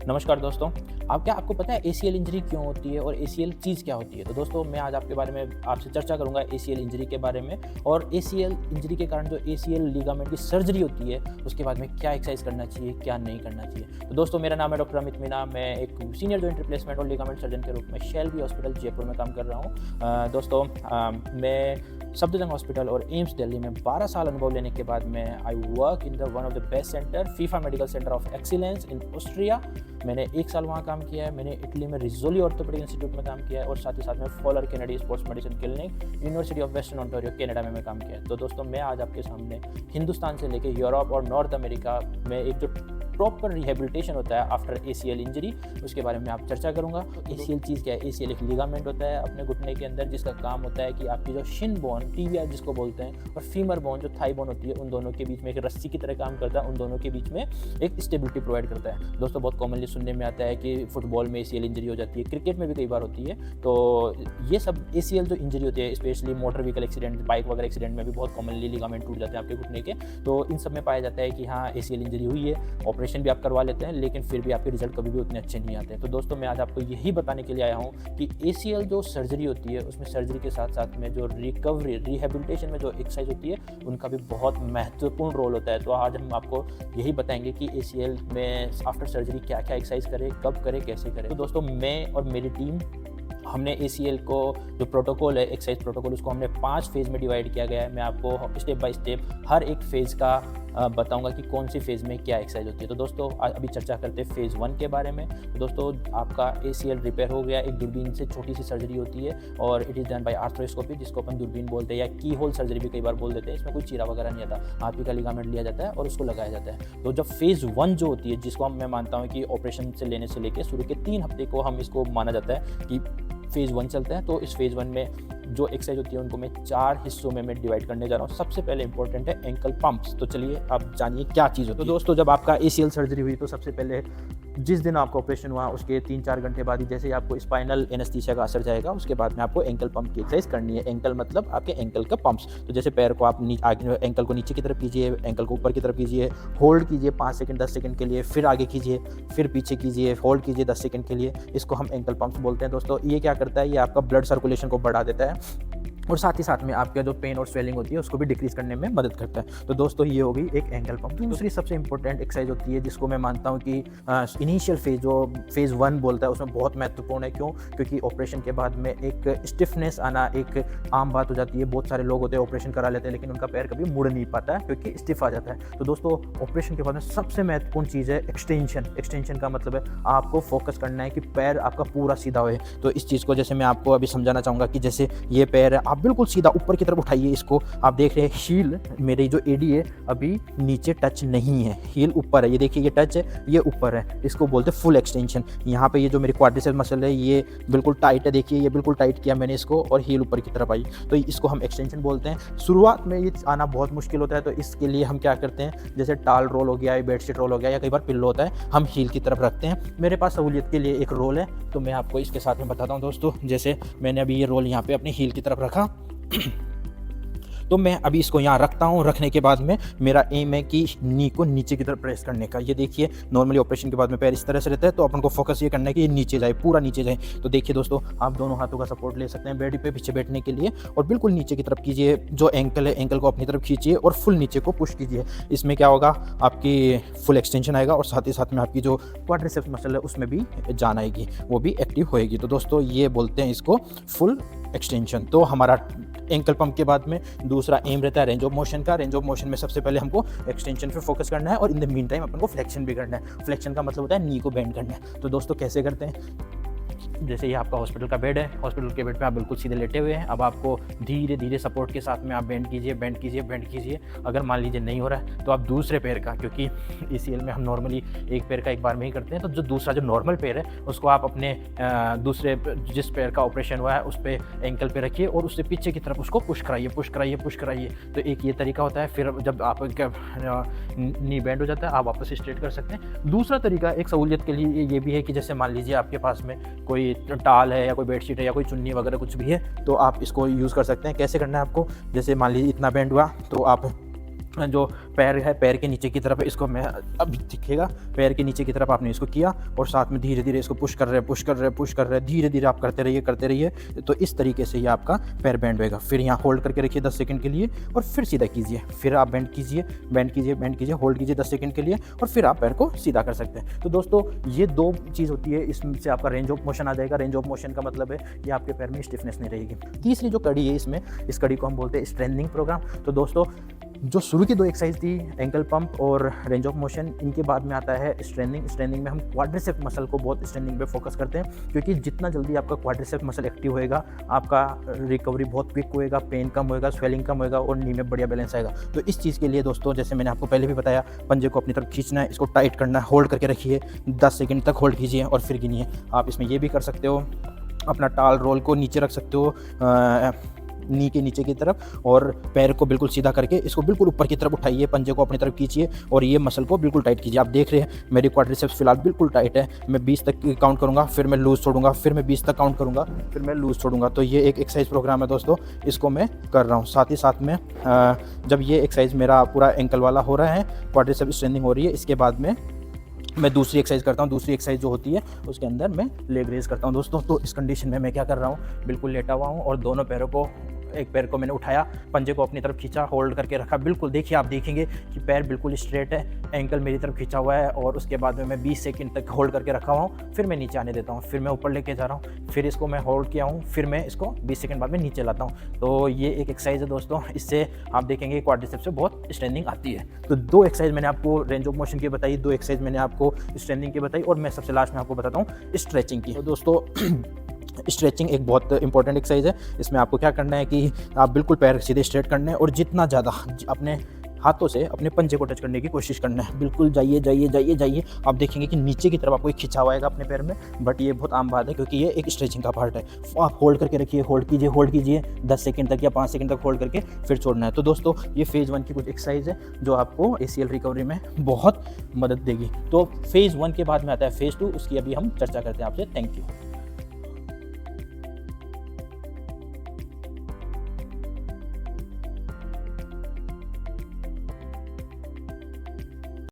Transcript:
नमस्कार दोस्तों। आपको पता है एसीएल इंजरी क्यों होती है और एसीएल चीज़ क्या होती है? तो दोस्तों मैं आज आपके बारे में आपसे चर्चा करूँगा एसीएल इंजरी के बारे में और एसीएल इंजरी के कारण जो एसीएल लिगामेंट की सर्जरी होती है उसके बाद में क्या एक्सरसाइज करना चाहिए, क्या नहीं करना चाहिए। तो दोस्तों मेरा नाम है डॉक्टर अमित मीना। मैं एक सीनियर जॉइंट रिप्लेसमेंट और लिगामेंट सर्जन के रूप में शेल्बी हॉस्पिटल जयपुर में काम कर रहा हूँ। दोस्तों मैं सफदरजंग हॉस्पिटल और एम्स दिल्ली में 12 साल अनुभव लेने के बाद मैं I work in the one of the best centre FIFA medical centre of excellence in Austria. मैंने 1 साल वहाँ काम किया है। मैंने इटली में रिजोली ऑर्थोपेडिक इंस्टीट्यूट में काम किया है और साथ ही साथ में Fowler Kennedy Sports Medicine Clinic University of Western Ontario Canada में मैं काम किया है। तो दोस्तों मैं आज आपके सामने हिंदुस्तान से लेकर यूरोप और नॉर्थ अमेरिका में एक जो प्रॉपर रिहेबिलिटेशन होता है आफ्टर एसीएल इंजरी उसके बारे में आप चर्चा करूंगा। एसीएल चीज़ क्या है? एसीएल एक लिगामेंट होता है अपने घुटने के अंदर जिसका काम होता है कि आपकी जो शिन बोन टीबिया जिसको बोलते हैं और फीमर बोन जो थाई बोन होती है उन दोनों के बीच में एक रस्सी की तरह काम करता है, उन दोनों के बीच में एक स्टेबिलिटी प्रोवाइड करता है। दोस्तों बहुत कॉमनली सुनने में आता है कि फुटबॉल में एसीएल इंजरी हो जाती है, क्रिकेट में भी कई बार होती है। तो ये सब एसीएल जो इंजरी होती है specially motor vehicle accident, bike वगैरह एक्सीडेंट में भी बहुत कॉमनली लिगामेंट टूट जाते हैं आपके घुटने के। तो इन सब में पाया जाता है कि हाँ एसीएल इंजरी हुई है, ऑपरेशन भी आप करवा लेते हैं लेकिन फिर भी आपके रिजल्ट कभी भी उतने अच्छे नहीं आते। तो दोस्तों मैं आज आपको यही बताने के लिए आया हूँ कि एसीएल जो सर्जरी होती है उसमें सर्जरी के साथ साथ में जो रिकवरी रिहेबिलिटेशन में जो एक्सरसाइज होती है उनका भी बहुत महत्वपूर्ण रोल होता है। तो आज हम आपको यही बताएंगे कि एसीएल में आफ्टर सर्जरी क्या क्या एक्सरसाइज करें, कब करें, कैसे करें। तो दोस्तों मैं और मेरी टीम हमने एसीएल को जो प्रोटोकॉल है एक्सरसाइज प्रोटोकॉल उसको हमने 5 फेज़ में डिवाइड किया गया है। मैं आपको स्टेप बाय स्टेप हर एक फेज़ का बताऊंगा कि कौन सी फेज़ में क्या एक्सरसाइज होती है। तो दोस्तों अभी चर्चा करते हैं फेज़ 1 के बारे में। तो दोस्तों आपका एसीएल रिपेयर हो गया, एक दूरबीन से छोटी सी सर्जरी होती है और it is done by arthroscopy जिसको अपन दूरबीन बोलते हैं या की होल सर्जरी भी कई बार बोल देते हैं। इसमें कोई चीरा वगैरह नहीं आता, हाथ का लिगामेंट लिया जाता है और उसको लगाया जाता है। तो जब फेज़ 1 जो होती है जिसको मैं मानता हूँ कि ऑपरेशन से लेने से लेकर शुरू के 3 हफ्ते को हम इसको माना जाता है कि फेज़ 1 चलता है। तो इस फेज़ 1 में जो एक्सरसाइज होती है उनको मैं 4 हिस्सों में मैं डिवाइड करने जा रहा हूँ। सबसे पहले इंपॉर्टेंट है एंकल पंप्स। तो चलिए आप जानिए क्या चीज़ होती है। तो दोस्तों जब आपका एसीएल सर्जरी हुई तो सबसे पहले जिस दिन आपका ऑपरेशन हुआ उसके 3-4 घंटे बाद ही जैसे ही आपको स्पाइनल एनेस्थीसिया का असर जाएगा उसके बाद में आपको एंकल पंप की एक्सरसाइज करनी है। एंकल मतलब आपके एंकल का पंप्स। तो जैसे पैर को आप एंकल को नीचे की तरफ कीजिए, एंकल को ऊपर की तरफ कीजिए, होल्ड कीजिए 5 सेकंड 10 सेकंड के लिए, फिर आगे कीजिए, फिर पीछे कीजिए, होल्ड कीजिए 10 सेकंड के लिए। इसको हम एंकल पंप्स बोलते हैं। दोस्तों ये क्या करता है? ये आपका ब्लड सर्कुलेशन को बढ़ा देता है और साथ ही साथ में आपका जो पेन और स्वेलिंग होती है उसको भी डिक्रीज करने में मदद करता है। तो दोस्तों ये हो गई एक एंकल पंप। दूसरी सबसे इंपॉर्टेंट एक्सरसाइज होती है जिसको मैं मानता हूँ कि इनिशियल फेज जो फेज़ 1 बोलता है उसमें बहुत महत्वपूर्ण है। क्यों? क्योंकि ऑपरेशन के बाद में एक स्टिफनेस आना एक आम बात हो जाती है। बहुत सारे लोग होते हैं ऑपरेशन करा लेते हैं लेकिन उनका पैर कभी मुड़ नहीं पाता है क्योंकि स्टिफ आ जाता है। तो दोस्तों ऑपरेशन के बाद में सबसे महत्वपूर्ण चीज़ है एक्सटेंशन। एक्सटेंशन का मतलब है आपको फोकस करना है कि पैर आपका पूरा सीधा होए। तो इस चीज़ को जैसे मैं आपको अभी समझाना चाहूँगा कि जैसे ये पैर है आप बिल्कुल सीधा ऊपर की तरफ उठाइए। इसको आप देख रहे हैं हील मेरी जो एडी है अभी नीचे टच नहीं है, हील ऊपर है। ये देखिए ये टच है, ये ऊपर है। इसको बोलते हैं फुल एक्सटेंशन। यहाँ पे ये जो मेरी क्वाड्रिसेप्स मसल है ये बिल्कुल टाइट है। देखिए ये बिल्कुल टाइट किया मैंने इसको और हील ऊपर की तरफ आई। तो इसको हम एक्सटेंशन बोलते हैं। शुरुआत में ये आना बहुत मुश्किल होता है तो इसके लिए हम क्या करते हैं जैसे टाल रोल हो गया या बेडशीट रोल हो गया या कई बार पिल्लो होता है हम हील की तरफ रखते हैं। मेरे पास सहूलियत के लिए एक रोल है तो मैं आपको इसके साथ में बताता हूँ। दोस्तों जैसे मैंने अभी ये रोल यहाँ पे अपनी हील की तरफ रखा तो मैं अभी इसको यहाँ रखता हूँ। रखने के बाद में मेरा एम है कि नी को नीचे की तरफ प्रेस करने का। ये देखिए नॉर्मली ऑपरेशन के बाद में पैर इस तरह से रहता है तो अपन को फोकस ये करना है कि ये नीचे जाए, पूरा नीचे जाए। तो देखिए दोस्तों आप दोनों हाथों का सपोर्ट ले सकते हैं बेड पे पीछे बैठने के लिए और बिल्कुल नीचे की तरफ कीजिए। जो एंकल है एंकल को अपनी तरफ खींचिए और फुल नीचे को पुश कीजिए। इसमें क्या होगा आपकी फुल एक्सटेंशन आएगा और साथ ही साथ में आपकी जो क्वाड्रिसेप्स मसल है उसमें भी जान आएगी, वो भी एक्टिव होएगी। तो दोस्तों ये बोलते हैं इसको फुल एक्सटेंशन। तो हमारा एंकल पंप के बाद में दूसरा एम रहता है रेंज ऑफ मोशन का। रेंज ऑफ मोशन में सबसे पहले हमको एक्सटेंशन पे फोकस करना है और इन द मीन टाइम अपन को फ्लेक्शन भी करना है। फ्लेक्शन का मतलब होता है नी को बेंड करना है। तो दोस्तों कैसे करते हैं? जैसे ये आपका हॉस्पिटल का बेड है, हॉस्पिटल के बेड पे आप बिल्कुल सीधे लेटे हुए हैं। अब आपको धीरे धीरे सपोर्ट के साथ में आप बेंड कीजिए, बेंड कीजिए, बेंड कीजिए। अगर मान लीजिए नहीं हो रहा है तो आप दूसरे पैर का, क्योंकि एसीएल में हम नॉर्मली एक पैर का एक बार में ही करते हैं, तो जो दूसरा जो नॉर्मल पैर है उसको आप अपने दूसरे जिस पैर का ऑपरेशन हुआ है उस पर एंकल पे रखिए और उससे पीछे की तरफ उसको पुश कराइए, पुश कराइए, पुश कराइए। तो एक ये तरीका होता है। फिर जब आप नी बेंड हो जाता है आप वापस स्ट्रेट कर सकते हैं। दूसरा तरीका एक सहूलियत के लिए ये भी है कि जैसे मान लीजिए आपके पास में कोई टाल है या कोई बेडशीट है या कोई चुन्नी वगैरह कुछ भी है तो आप इसको यूज़ कर सकते हैं। कैसे करना है आपको? जैसे मान लीजिए इतना बेंड हुआ तो आप जो पैर है, पैर के नीचे की तरफ इसको मैं अभी दिखेगा, पैर के नीचे की तरफ आपने इसको किया और साथ में धीरे धीरे इसको पुश कर रहे हैं, धीरे धीरे आप करते रहिए। तो इस तरीके से ये आपका पैर बैंड होएगा। फिर यहाँ होल्ड करके रखिए 10 सेकंड के लिए और फिर सीधा कीजिए, फिर आप बैंड कीजिए, होल्ड कीजिए 10 सेकंड के लिए और फिर आप पैर को सीधा कर सकते हैं। तो दोस्तों ये 2 चीज़ होती है, इससे आपका रेंज ऑफ मोशन आ जाएगा। रेंज ऑफ मोशन का मतलब है कि आपके पैर में स्टिफनेस नहीं रहेगी। तीसरी जो कड़ी है इसमें, इस कड़ी को हम बोलते हैं स्ट्रेंथनिंग प्रोग्राम। तो दोस्तों जो शुरू की 2 एक्सरसाइज थी, एंकल पंप और रेंज ऑफ मोशन, इनके बाद में आता है स्ट्रेंथनिंग में हम क्वाड्रिसेप मसल को बहुत स्ट्रेंथनिंग पे फोकस करते हैं, क्योंकि जितना जल्दी आपका क्वाड्रिसेप मसल एक्टिव होएगा, आपका रिकवरी बहुत क्विक होएगा, पेन कम होएगा, स्वेलिंग कम होएगा और नी में बढ़िया बैलेंस आएगा। तो इस चीज़ के लिए दोस्तों, जैसे मैंने आपको पहले भी बताया, पंजे को अपनी तरफ खींचना है, इसको टाइट करना है, होल्ड करके रखिए, 10 सेकेंड तक होल्ड कीजिए और फिर गिनिए। आप इसमें ये भी कर सकते हो, अपना टाल रोल को नीचे रख सकते हो नी के नीचे की तरफ और पैर को बिल्कुल सीधा करके इसको बिल्कुल ऊपर की तरफ उठाइए, पंजे को अपनी तरफ खींचिए और ये मसल को बिल्कुल टाइट कीजिए। आप देख रहे हैं मेरी क्वाड्रिसेप्स फिलहाल बिल्कुल टाइट है। मैं 20 तक काउंट करूंगा, फिर मैं लूज़ छोड़ूंगा, फिर मैं 20 तक काउंट करूंगा, फिर मैं लूज़ छोड़ूंगा। तो ये एक एक्सरसाइज प्रोग्राम है दोस्तों, इसको मैं कर रहा हूँ। साथ ही साथ में जब ये एक्सरसाइज मेरा पूरा एंकल वाला हो रहा है, क्वाड्रिसेप्स स्ट्रेंथिंग हो रही है, इसके बाद में मैं दूसरी एक्सरसाइज करता हूँ। दूसरी एक्सरसाइज जो होती है उसके अंदर मैं लेग रेज करता हूँ दोस्तों। तो इस कंडीशन में मैं क्या कर रहा हूँ, बिल्कुल लेटा हुआ हूँ और दोनों पैरों को, एक पैर को मैंने उठाया, पंजे को अपनी तरफ खींचा, होल्ड करके रखा। बिल्कुल देखिए, आप देखेंगे कि पैर बिल्कुल स्ट्रेट है, एंकल मेरी तरफ खींचा हुआ है और उसके बाद में मैं 20 सेकंड तक होल्ड करके रखा हुआ हूँ। फिर मैं नीचे आने देता हूँ, फिर मैं ऊपर लेके जा रहा हूँ, फिर इसको मैं होल्ड किया हूँ, फिर मैं इसको 20 सेकंड बाद में नीचे लाता हूँ। तो ये एक एक्सरसाइज है दोस्तों, इससे आप देखेंगे क्वाड्रिसेप्स से बहुत स्ट्रेंथिंग आती है। तो 2 एक्सरसाइज मैंने आपको रेंज ऑफ मोशन की बताई, 2 एक्सरसाइज मैंने आपको स्ट्रेंथिंग की बताई और मैं सबसे लास्ट में आपको बताता हूँ स्ट्रेचिंग की। तो दोस्तों स्ट्रेचिंग एक बहुत इंपॉर्टेंट एक्सरसाइज है। इसमें आपको क्या करना है कि आप बिल्कुल पैर सीधे स्ट्रेट करने हैं और जितना ज़्यादा अपने हाथों से अपने पंजे को टच करने की कोशिश करना है। बिल्कुल जाइए। आप देखेंगे कि नीचे की तरफ आपको एक खिंचाव आएगा अपने पैर में, बट ये बहुत आम बात है क्योंकि ये एक स्ट्रेचिंग का पार्ट है। आप होल्ड करके रखिए, होल्ड कीजिए 10 सेकंड तक या 5 सेकंड तक होल्ड करके फिर छोड़ना है। तो दोस्तों ये फेज़ 1 की कुछ एक्सरसाइज है जो आपको ACL रिकवरी में बहुत मदद देगी। तो फेज़ 1 के बाद में आता है फेज़ 2, उसकी अभी हम चर्चा करते हैं आपसे। Thank you.